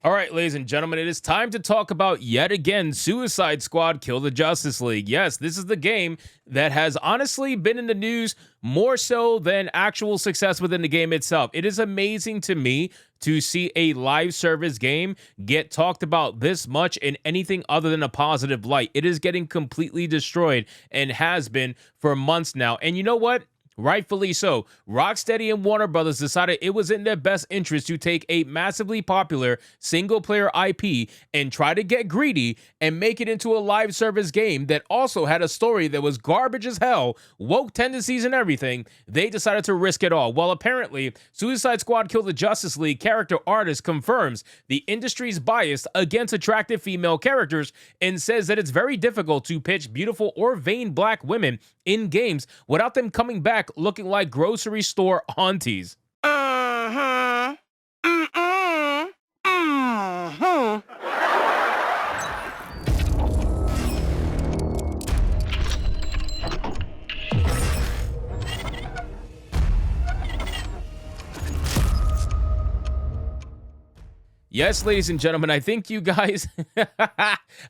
All right, ladies and gentlemen, it is time to talk about yet again Suicide Squad Kill the Justice League. Yes, this is the game that has honestly been in the news more so than actual success within the game itself. It is amazing to me to see a live service game get talked about this much in anything other than a positive light. It is getting completely destroyed and has been for months now. And you know what? Rightfully so. Rocksteady and Warner Brothers decided it was in their best interest to take a massively popular single-player IP and try to get greedy and make it into a live service game that also had a story that was garbage as hell, woke tendencies and everything. They decided to risk it all. Well, apparently, Suicide Squad Kill the Justice League character artist confirms the industry's bias against attractive female characters and says that it's very difficult to pitch beautiful or vain black women in games without them coming back looking like grocery store aunties. Uh-huh. Mm-mm. Uh-huh. Yes, ladies and gentlemen, I think you guys,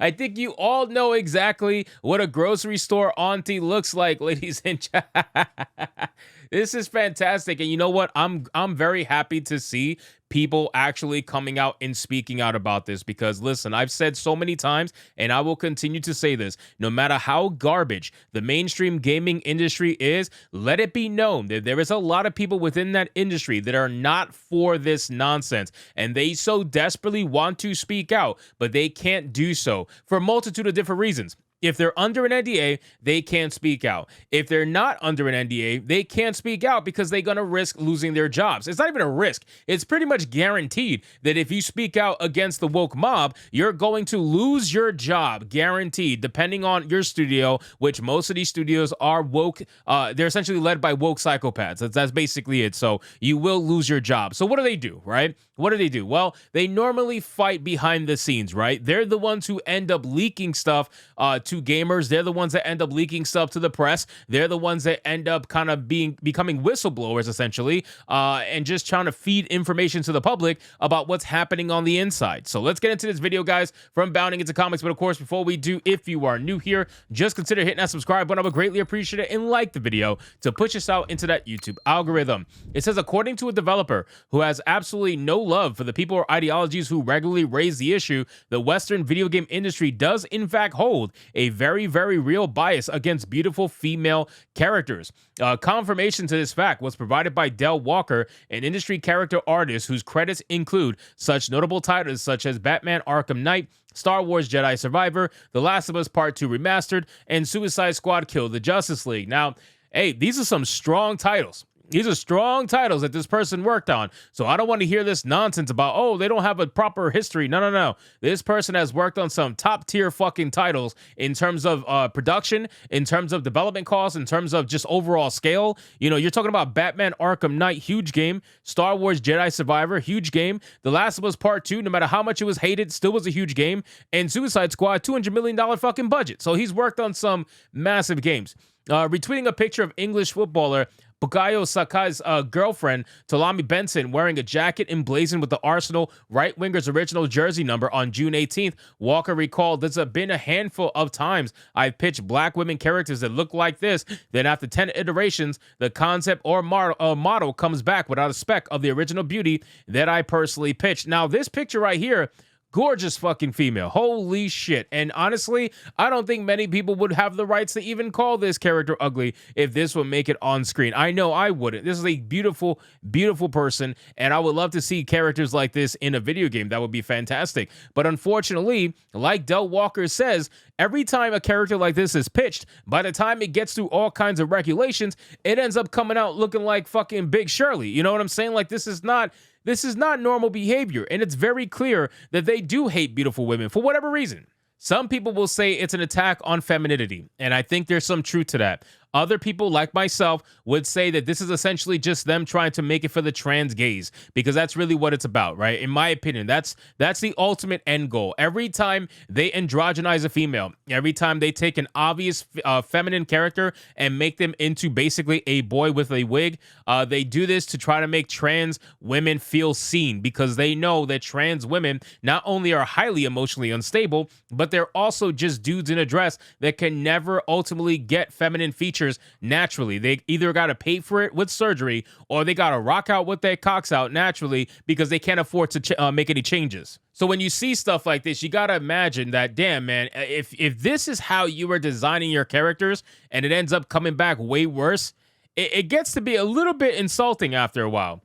I think you all know exactly what a grocery store auntie looks like, ladies and gentlemen. This is fantastic. And you know what? I'm very happy to see people actually coming out and speaking out about this because listen, I've said so many times and I will continue to say this, no matter how garbage the mainstream gaming industry is, let it be known that there is a lot of people within that industry that are not for this nonsense and they so desperately want to speak out, but they can't do so for a multitude of different reasons. If they're under an NDA, they can't speak out. If they're not under an NDA, they can't speak out because they're going to risk losing their jobs. It's not even a risk. It's pretty much guaranteed that if you speak out against the woke mob, you're going to lose your job, guaranteed, depending on your studio, which most of these studios are woke. They're essentially led by woke psychopaths. That's basically it. So you will lose your job. So what do, right? What do? Well, they normally fight behind the scenes, right? They're the ones who end up leaking stuff to gamers. They're the ones that end up leaking stuff to the press. They're the ones that end up kind of becoming whistleblowers, essentially, and just trying to feed information to the public about what's happening on the inside. So let's get into this video, guys, from Bounding into Comics. But of course, before we do, if you are new here, just consider hitting that subscribe button. I would greatly appreciate it and like the video to push us out into that YouTube algorithm. It says, according to a developer who has absolutely no love for the people or ideologies who regularly raise the issue, the Western video game industry does in fact hold a very, very real bias against beautiful female characters. Confirmation to this fact was provided by Del Walker, an industry character artist whose credits include such notable titles such as Batman Arkham Knight, Star Wars Jedi Survivor, The Last of Us Part 2 Remastered, and Suicide Squad Kill the Justice League. Now, hey, these are some strong titles. These are strong titles that this person worked on. So I don't want to hear this nonsense about, oh, they don't have a proper history. No. This person has worked on some top tier fucking titles in terms of production, in terms of development costs, in terms of just overall scale. You know, you're talking about Batman Arkham Knight, huge game. Star Wars Jedi Survivor, huge game. The Last of Us Part 2, no matter how much it was hated, still was a huge game. And Suicide Squad, $200 million fucking budget. So he's worked on some massive games. Retweeting a picture of English footballer Bukayo Sakai's girlfriend, Talami Benson, wearing a jacket emblazoned with the Arsenal right winger's original jersey number on June 18th, Walker recalled, there's been a handful of times I've pitched black women characters that look like this. Then after 10 iterations, the concept or model comes back without a speck of the original beauty that I personally pitched. Now, this picture right here, gorgeous fucking female. Holy shit. And honestly, I don't think many people would have the rights to even call this character ugly if this would make it on screen. I know I wouldn't. This is a beautiful, beautiful person, and I would love to see characters like this in a video game. That would be fantastic. But unfortunately, like Del Walker says, every time a character like this is pitched, by the time it gets through all kinds of regulations, it ends up coming out looking like fucking Big Shirley. You know what I'm saying? Like, this is not normal behavior, and it's very clear that they do hate beautiful women for whatever reason. Some people will say it's an attack on femininity, and I think there's some truth to that. Other people like myself would say that this is essentially just them trying to make it for the trans gays, because that's really what it's about, right? In my opinion, that's the ultimate end goal. Every time they androgynize a female, every time they take an obvious feminine character and make them into basically a boy with a wig, they do this to try to make trans women feel seen, because they know that trans women not only are highly emotionally unstable, but they're also just dudes in a dress that can never ultimately get feminine features naturally. They either got to pay for it with surgery, or they got to rock out with their cocks out naturally because they can't afford to make any changes. So when you see stuff like this, you got to imagine that, damn, man, if this is how you are designing your characters and it ends up coming back way worse, it gets to be a little bit insulting after a while.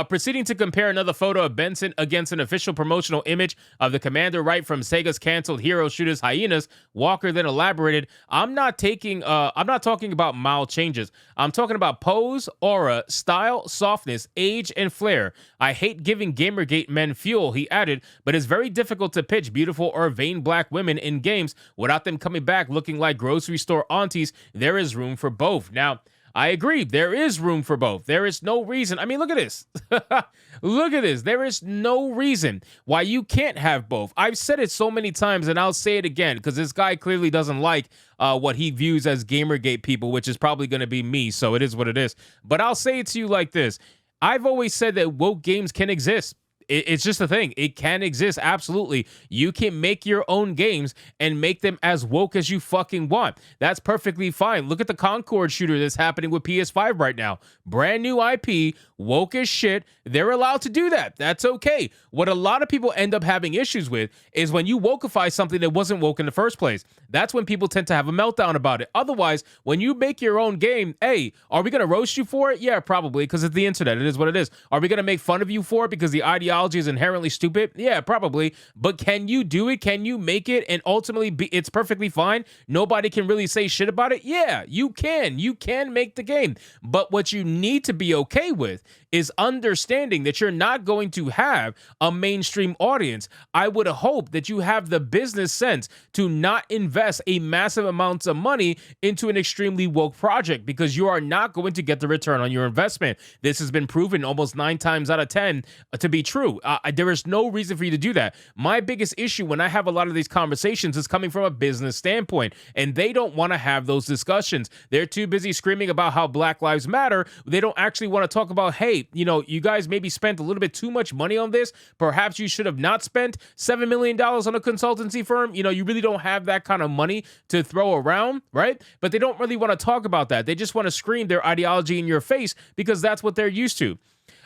Proceeding to compare another photo of Benson against an official promotional image of the Commander Wright from Sega's canceled hero shooters Hyenas, Walker then elaborated, I'm not talking about mild changes. I'm talking about pose, aura, style, softness, age, and flair. I hate giving Gamergate men fuel, he added, but it's very difficult to pitch beautiful or vain black women in games without them coming back looking like grocery store aunties. There is room for both. Now, I agree. There is room for both. There is no reason. I mean, look at this. Look at this. There is no reason why you can't have both. I've said it so many times, and I'll say it again, because this guy clearly doesn't like what he views as Gamergate people, which is probably going to be me, so it is what it is. But I'll say it to you like this. I've always said that woke games can exist. It's just a thing. It can exist. Absolutely. You can make your own games and make them as woke as you fucking want. That's perfectly fine. Look at the Concord shooter that's happening with PS5 right now. Brand new IP, woke as shit. They're allowed to do that. That's okay. What a lot of people end up having issues with is when you wokeify something that wasn't woke in the first place. That's when people tend to have a meltdown about it. Otherwise, when you make your own game, hey, are we going to roast you for it? Yeah, probably, because it's the internet. It is what it is. Are we going to make fun of you for it because the ideology is inherently stupid? Yeah, probably. But can you do it? Can you make it and ultimately it's perfectly fine? Nobody can really say shit about it? Yeah, you can. You can make the game. But what you need to be okay with is understanding that you're not going to have a mainstream audience. I would hope that you have the business sense to not invest a massive amounts of money into an extremely woke project, because you are not going to get the return on your investment. This has been proven almost 9 times out of 10 to be true. There is no reason for you to do that. My biggest issue when I have a lot of these conversations is coming from a business standpoint, and they don't want to have those discussions. They're too busy screaming about how Black Lives Matter. They don't actually want to talk about, hey, you know, you guys maybe spent a little bit too much money on this. Perhaps you should have not spent $7 million on a consultancy firm. You know, you really don't have that kind of money to throw around, right? But they don't really want to talk about that. They just want to scream their ideology in your face because that's what they're used to.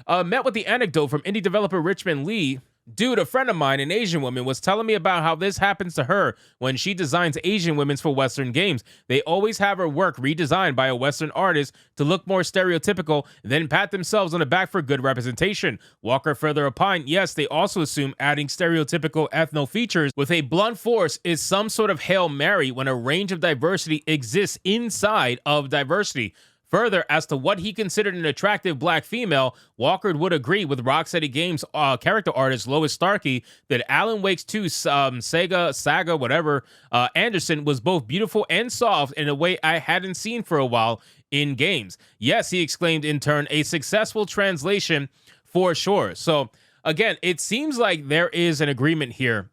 Met with the anecdote from indie developer Richmond Lee. Dude, a friend of mine, an Asian woman, was telling me about how this happens to her when she designs Asian women for Western games. They always have her work redesigned by a Western artist to look more stereotypical, then pat themselves on the back for good representation. Walker further opined, yes, they also assume adding stereotypical ethno features with a blunt force is some sort of Hail Mary when a range of diversity exists inside of diversity. Further, as to what he considered an attractive black female, Walker would agree with Rocksteady Games character artist Lois Starkey that Alan Wake's 2 Saga, whatever, Anderson was both beautiful and soft in a way I hadn't seen for a while in games. Yes, he exclaimed in turn, a successful translation for sure. So again, it seems like there is an agreement here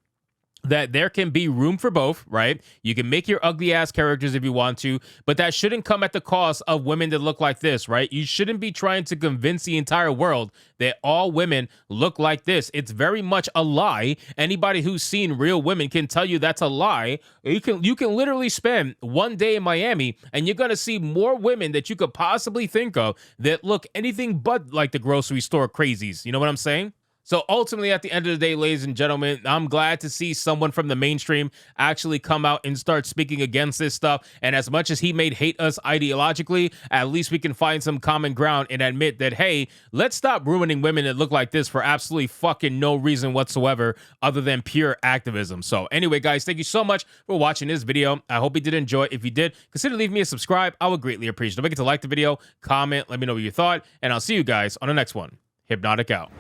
that there can be room for both, right? You can make your ugly ass characters if you want to, but that shouldn't come at the cost of women that look like this, right? You shouldn't be trying to convince the entire world that all women look like this. It's very much a lie. Anybody who's seen real women can tell you that's a lie. You can literally spend one day in Miami and you're going to see more women that you could possibly think of that look anything but like the grocery store crazies. You know what I'm saying? So ultimately, at the end of the day, ladies and gentlemen, I'm glad to see someone from the mainstream actually come out and start speaking against this stuff. And as much as he may hate us ideologically, at least we can find some common ground and admit that, hey, let's stop ruining women that look like this for absolutely fucking no reason whatsoever other than pure activism. So anyway, guys, thank you so much for watching this video. I hope you did enjoy. If you did, consider leaving me a subscribe. I would greatly appreciate it. Don't forget to like the video, comment, let me know what you thought, and I'll see you guys on the next one. Hypnotic out.